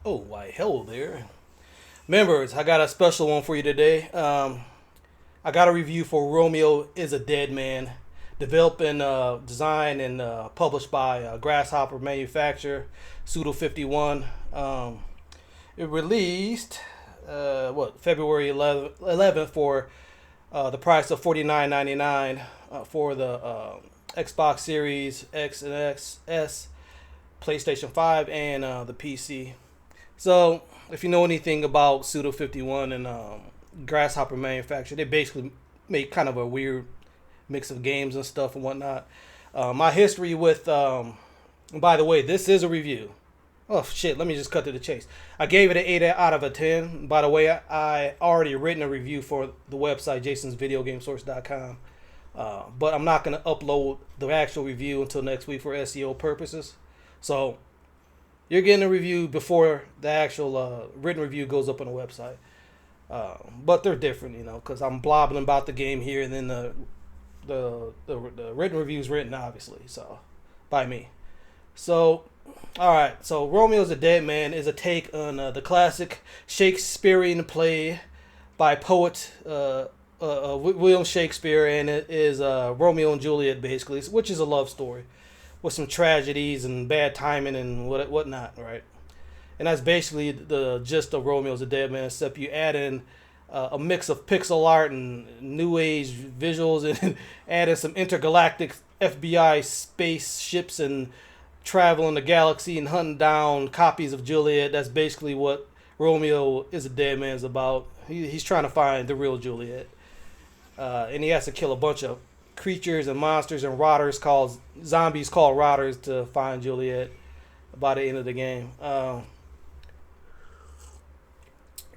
Oh, why, hello there. Members, I got a special one for you today. I got a review for Romeo is a Dead Man, developed and designed and published by Grasshopper manufacturer, Pseudo 51. It released, February 11th for the price of $49.99 for the Xbox Series X and XS, PlayStation 5, and the PC. So, if you know anything about Pseudo 51 and Grasshopper Manufacturer, they basically make kind of a weird mix of games and stuff and whatnot. My history with, by the way, this is a review. Oh shit! Let me just cut to the chase. I gave it an 8 out of 10. By the way, I already written a review for the website jasonsvideogamesource.com, but I'm not gonna upload the actual review until next week for SEO purposes. So you're getting a review before the actual written review goes up on the website. But they're different, because I'm blobbing about the game here, and then the written review is written, obviously, so by me. So, all right. So, Romeo's a Dead Man is a take on the classic Shakespearean play by poet William Shakespeare, and it is Romeo and Juliet, basically, which is a love story with some tragedies and bad timing and whatnot, right? And that's basically the gist of Romeo's a Dead Man, except you add in a mix of pixel art and new age visuals, and add in some intergalactic FBI spaceships and traveling the galaxy and hunting down copies of Juliet. That's basically what Romeo is a Dead Man is about. He's trying to find the real Juliet, and he has to kill a bunch of creatures and monsters and zombies called rotters to find Juliet by the end of the game. As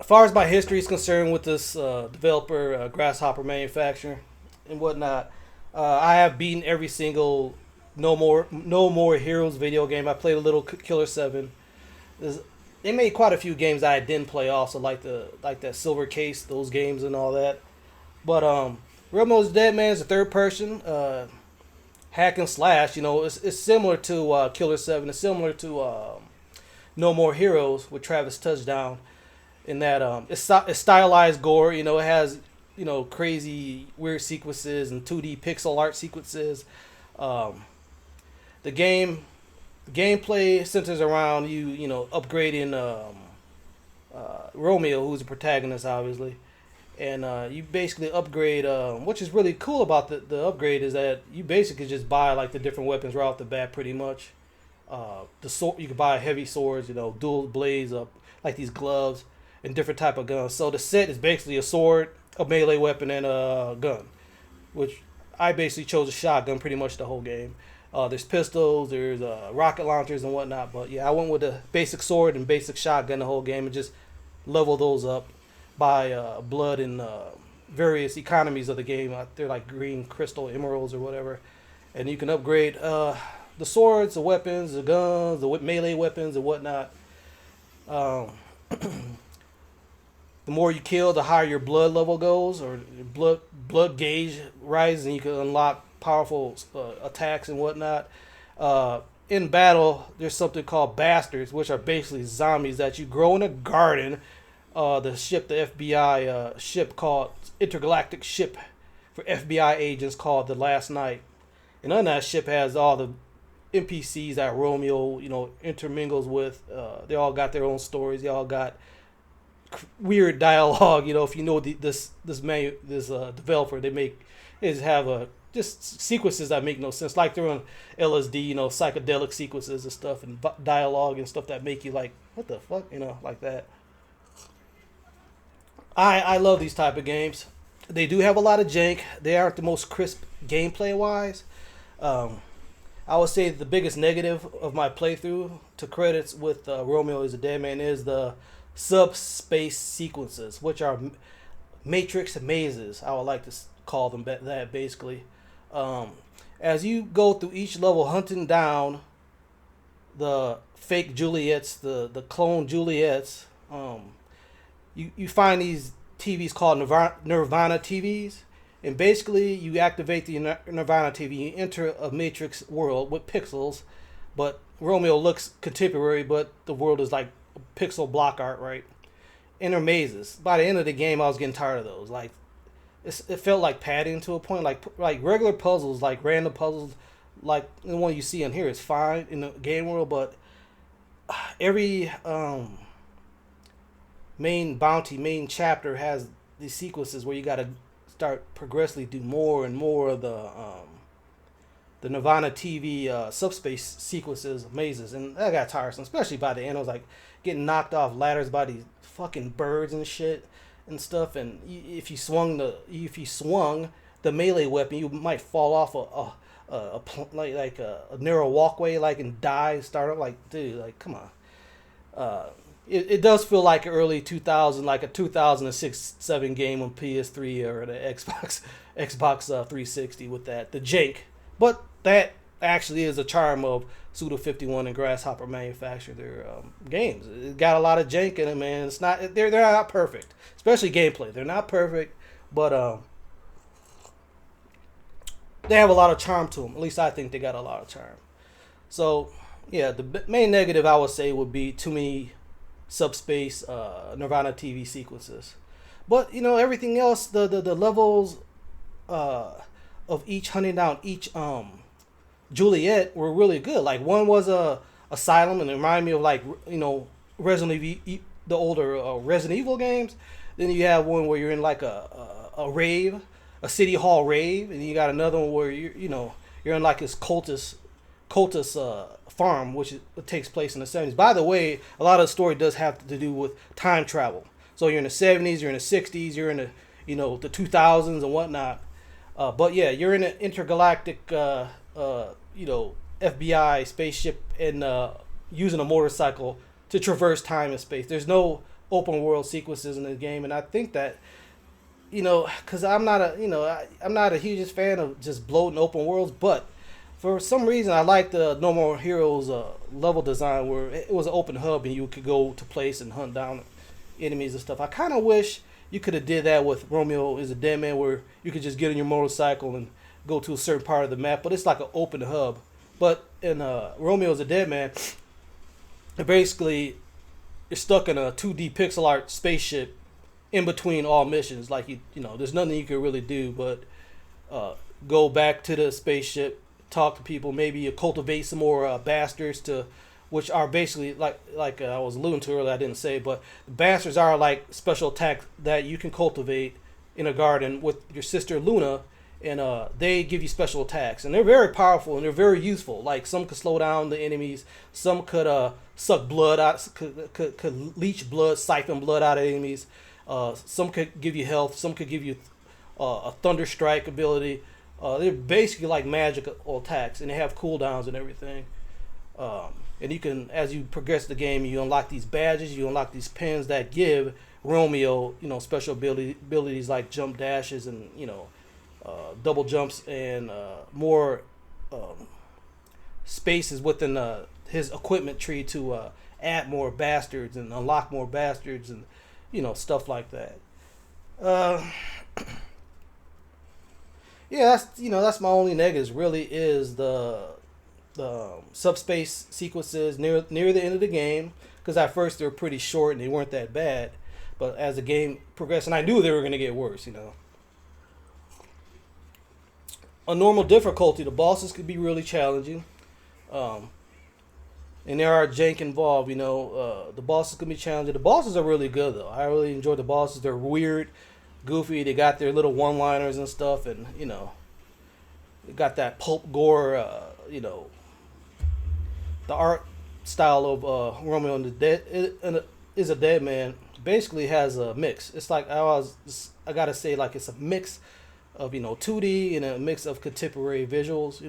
far as my history is concerned with this developer, Grasshopper manufacturer, and whatnot, I have beaten every single No More Heroes video game. I played a little Killer 7. They made quite a few games I didn't play also, like that Silver Case, those games and all that. But Romeo's Dead Man is a third person hack and slash. It's similar to Killer 7. It's similar to No More Heroes with Travis Touchdown, in that it's stylized gore. It has crazy weird sequences and 2D pixel art sequences. The gameplay centers around you upgrading Romeo, who's the protagonist, obviously, and you basically upgrade. Which is really cool about the upgrade is that you basically just buy like the different weapons right off the bat, pretty much. The sword, you can buy heavy swords, dual blades, like these gloves, and different type of guns. So the set is basically a sword, a melee weapon, and a gun, which I basically chose a shotgun pretty much the whole game. There's pistols, there's rocket launchers and whatnot, but yeah, I went with the basic sword and basic shotgun the whole game, and just level those up by blood and various economies of the game. They're like green crystal emeralds or whatever, and you can upgrade the swords, the weapons, the guns, the melee weapons and whatnot. Um, the more you kill, the higher your blood level goes, or your blood gauge rises, and you can unlock powerful attacks and whatnot. In battle, there's something called bastards, which are basically zombies that you grow in a garden. The FBI ship called intergalactic ship for FBI agents called the Last Night, and on that ship has all the NPCs that Romeo intermingles with. They all got their own stories. They all got weird dialogue. If you know this developer, they just have just sequences that make no sense, like they're on LSD, psychedelic sequences and stuff, and dialogue and stuff that make you like, what the fuck, like that. I love these type of games. They do have a lot of jank. They aren't the most crisp gameplay wise. I would say the biggest negative of my playthrough, to credits with Romeo is a Dead Man, is the subspace sequences, which are matrix mazes. I would like to call them that, basically. As you go through each level, hunting down the fake Juliets, the clone Juliets, you find these TVs called Nirvana TVs, and basically you activate the Nirvana TV, you enter a matrix world with pixels, but Romeo looks contemporary, but the world is like pixel block art, right? And they're mazes. By the end of the game, I was getting tired of those. Like, it felt like padding to a point. Like regular puzzles, like random puzzles, like the one you see in here is fine in the game world, but every main chapter has these sequences where you got to start progressively do more and more of the Nirvana TV subspace sequences, mazes, and that got tiresome. Especially by the end, I was like getting knocked off ladders by these fucking birds and shit and stuff. And if you swung the melee weapon, you might fall off a narrow walkway, like, and die. Start up like, dude, like, come on. It does feel like early 2000, like a 2006-7 game on PS3 or the Xbox 360 with the jank. But that actually is a charm of Suda 51 and Grasshopper manufacture their games. It got a lot of jank in it, man. It's not they're not perfect, especially gameplay. They're not perfect, but they have a lot of charm to them. At least I think they got a lot of charm. So yeah, the main negative I would say would be too many subspace Nirvana TV sequences. But everything else, the levels of each hunting down each Juliet were really good. Like, one was a asylum, and it reminded me of, like, Resident Evil, the older Resident Evil games. Then you have one where you're in like a rave, a city hall rave, and you got another one where you're in like this cultist farm, which takes place in the 70s. By the way, a lot of the story does have to do with time travel. So you're in the 70s, you're in the 60s, you're in the the 2000s and whatnot. But yeah, you're in an intergalactic FBI spaceship and using a motorcycle to traverse time and space. There's no open world sequences in the game, and I think that because I'm not a huge fan of just bloating open worlds, but for some reason I like the No More Heroes level design where it was an open hub and you could go to place and hunt down enemies and stuff. I kind of wish you could have did that with Romeo is a Dead Man, where you could just get on your motorcycle and go to a certain part of the map, but it's like an open hub. But in Romeo is a Dead Man, basically you're stuck in a 2D pixel art spaceship in between all missions. Like there's nothing you can really do but go back to the spaceship, talk to people, maybe you cultivate some more bastards which are basically like I was alluding to earlier. I didn't say, but the bastards are like special attacks that you can cultivate in a garden with your sister Luna, and they give you special attacks, and they're very powerful and they're very useful. Like, some could slow down the enemies, some could suck blood out, could leech blood, siphon blood out of enemies. Some could give you health, some could give you a thunder strike ability. They're basically like magical attacks, and they have cooldowns and everything. And you can, as you progress the game, you unlock these badges, you unlock these pins that give Romeo, special abilities like jump dashes and double jumps and more spaces within his equipment tree to add more bastards and unlock more bastards and stuff like that. Yeah, that's my only negatives. Really, is the subspace sequences near the end of the game, because at first they were pretty short and they weren't that bad, but as the game progressed, and I knew they were going to get worse. On normal difficulty, the bosses could be really challenging, and there are jank involved. The bosses can be challenging. The bosses are really good though. I really enjoy the bosses. They're weird, goofy. They got their little one-liners and stuff, and they got that pulp gore. The art style of Romeo and the Dead is a Dead Man basically has a mix. It's like I gotta say, like, it's a mix of 2D and a mix of contemporary visuals,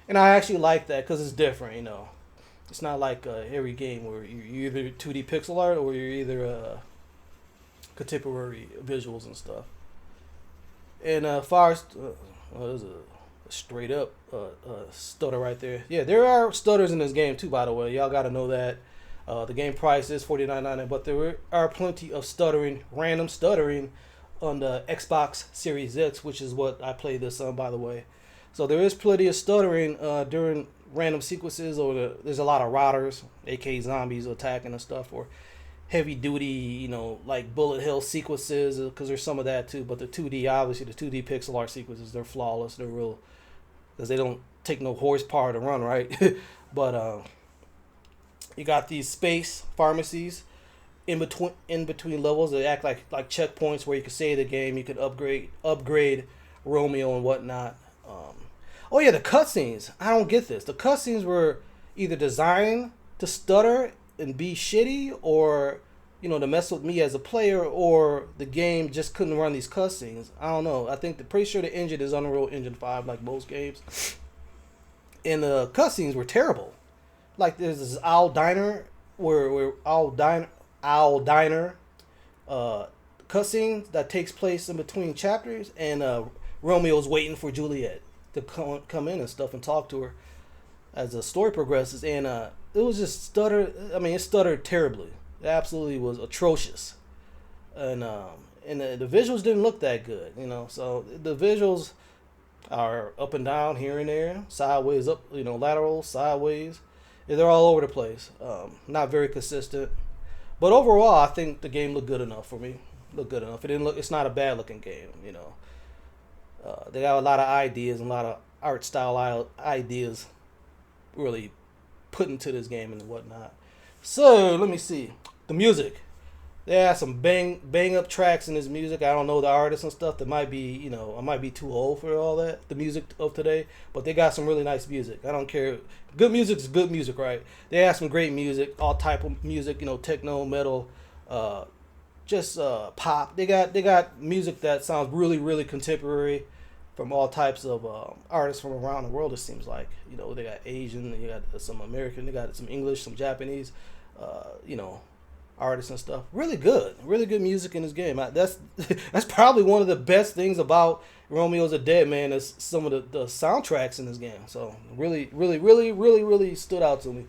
and I actually like that because it's different. It's not like every game where you're either 2D pixel art or you're either contemporary visuals and stuff. And far as there's a straight up stutter right there. Yeah, there are stutters in this game too, by the way. Y'all gotta know that. The game price is $49.99, but there are plenty of random stuttering on the Xbox Series X, which is what I play this on, by the way. So there is plenty of stuttering during random sequences, or there's a lot of routers, aka zombies attacking and stuff, or heavy duty, like bullet hell sequences, because there's some of that too. But the 2D, obviously, the 2D pixel art sequences, they're flawless. They're real, because they don't take no horsepower to run, right? But you got these space pharmacies in between levels. They act like checkpoints where you can save the game. You can upgrade Romeo and whatnot. Oh yeah, the cutscenes. I don't get this. The cutscenes were either designed to stutter and be shitty, or to mess with me as a player, or the game just couldn't run these cutscenes. I don't know. I think pretty sure the engine is Unreal Engine 5, like most games, and the cutscenes were terrible. Like there's this Owl Diner where Owl Diner cutscene that takes place in between chapters, and Romeo's waiting for Juliet to come in and stuff and talk to her as the story progresses, and it was just stuttered. I mean, it stuttered terribly. It absolutely was atrocious, and the visuals didn't look that good, So the visuals are up and down, here and there, sideways, up, lateral, sideways. They're all over the place. Not very consistent, but overall, I think the game looked good enough for me. Looked good enough. It didn't look. It's not a bad looking game, They got a lot of ideas and a lot of art style ideas really put into this game and whatnot. So let me see the music. They have some bang up tracks in this music. I don't know the artists and stuff. That might be I might be too old for all that, the music of today. But they got some really nice music. I don't care. Good music is good music, right? They have some great music, all type of music. Techno, metal, just pop. They got music that sounds really, really contemporary, from all types of artists from around the world. It seems like they got Asian, they got some American, they got some English, some Japanese, artists and stuff. Really good music in this game. That's probably one of the best things about Romeo's a Dead Man is some of the soundtracks in this game. So really, really, really, really, really stood out to me.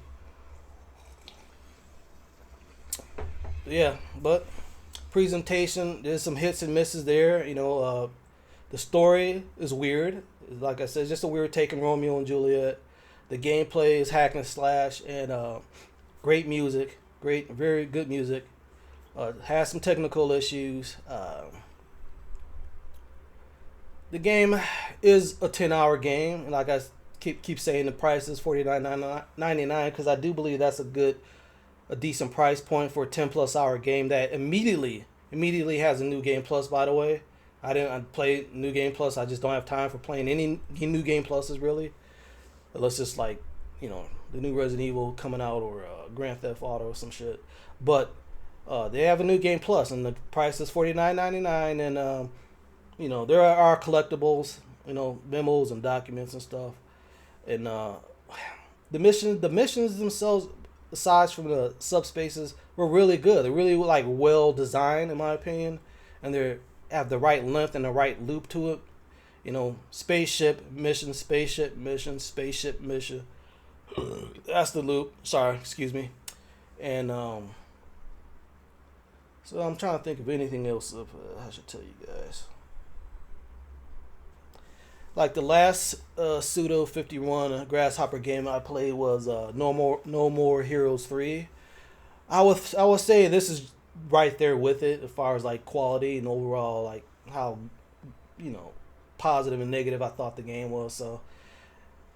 Yeah, but presentation, there's some hits and misses there. The story is weird. Like I said, it's just a weird take on Romeo and Juliet. The gameplay is hack and slash, and great music. Very good music. Has some technical issues. The game is a 10-hour game, and like I keep saying, the price is $49.99, because I do believe that's a decent price point for a 10+ hour game that immediately has a new game plus. By the way, I play New Game Plus. I just don't have time for playing any New Game Pluses, really. Unless it's like, the new Resident Evil coming out, or Grand Theft Auto or some shit. But they have a New Game Plus, and the price is $49.99. And, there are collectibles, memos and documents and stuff. And the missions themselves, aside from the subspaces, were really good. They're really well designed, in my opinion. And they have the right length and the right loop to it. Spaceship mission, spaceship mission, spaceship mission. That's the loop. Sorry, excuse me. And so I'm trying to think of anything else I should tell you guys. Like the last Pseudo 51 Grasshopper game I played was No More Heroes 3. I would say this is right there with it as far as like quality and overall like how positive and negative I thought the game was.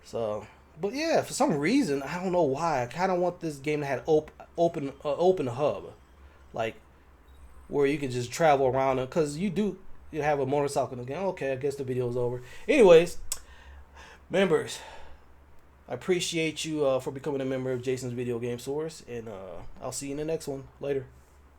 So but yeah, for some reason I don't know why I kind of want this game to have open hub, like where you can just travel around it, because you have a motorcycle in the game. Okay, I guess the video's over. Anyways, members, I appreciate you for becoming a member of Jason's Video Game Source, and I'll see you in the next one. Later.